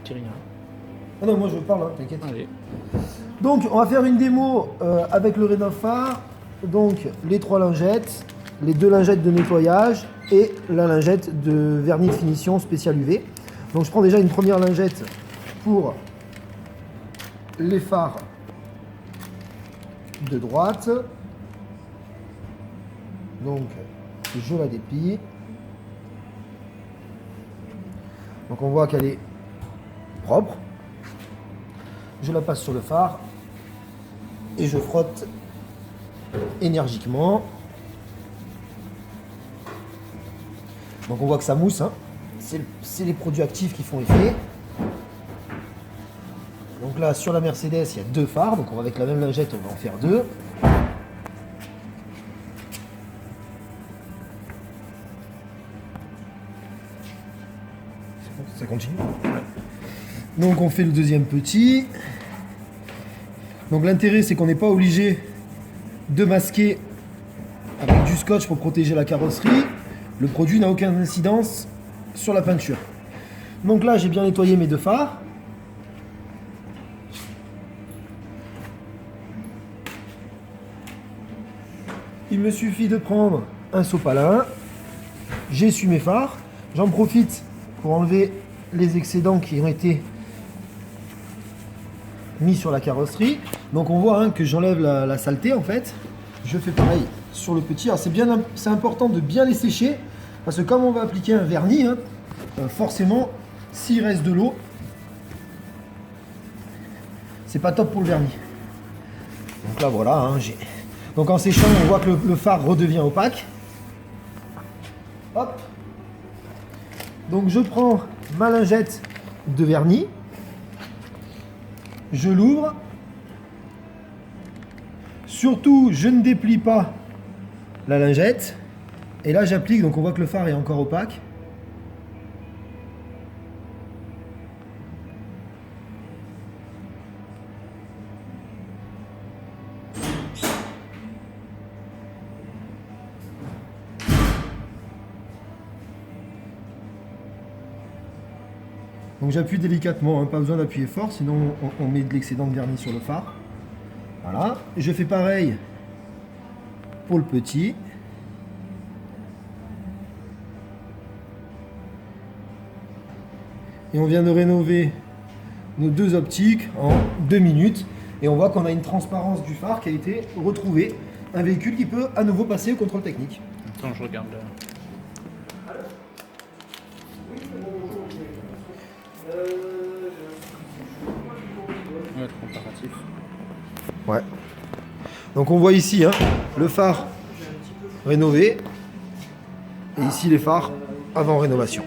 dis rien. Ah non, moi je parle, hein, t'inquiète. Allez. Donc, on va faire une démo avec le Rénov phare. Donc, les 3 lingettes, les 2 lingettes de nettoyage et la lingette de vernis de finition spécial UV. Donc, je prends déjà une première lingette pour les phares de droite. Donc, je la déplie. Donc, on voit qu'elle est propre. Je la passe sur le phare et je frotte énergiquement. Donc on voit que ça mousse, hein. C'est les produits actifs qui font effet. Donc là sur la Mercedes il y a 2 phares, donc avec la même lingette on va en faire 2. Ça continue. Donc on fait le deuxième petit. Donc l'intérêt c'est qu'on n'est pas obligé de masquer avec du scotch pour protéger la carrosserie. Le produit n'a aucune incidence sur la peinture. Donc là j'ai bien nettoyé mes 2 phares. Il me suffit de prendre un sopalin. J'essuie mes phares. J'en profite pour enlever les excédents qui ont été mis sur la carrosserie. Donc on voit, hein, que j'enlève la saleté en fait. Je fais pareil sur le petit. Alors c'est important de bien les sécher parce que comme on va appliquer un vernis, hein, forcément s'il reste de l'eau, c'est pas top pour le vernis. Donc là voilà, hein, donc en séchant on voit que le phare redevient opaque. Hop. Donc je prends ma lingette de vernis, je l'ouvre. Surtout, je ne déplie pas la lingette. Et là, j'applique, donc on voit que le phare est encore opaque. Donc j'appuie délicatement, hein, pas besoin d'appuyer fort, sinon on met de l'excédent de vernis sur le phare. Voilà, je fais pareil pour le petit. Et on vient de rénover nos 2 optiques en 2 minutes. Et on voit qu'on a une transparence du phare qui a été retrouvée. Un véhicule qui peut à nouveau passer au contrôle technique. Attends, je regarde. Ouais, le comparatif. Ouais. Donc on voit ici, hein, le phare rénové. Et ici les phares avant rénovation.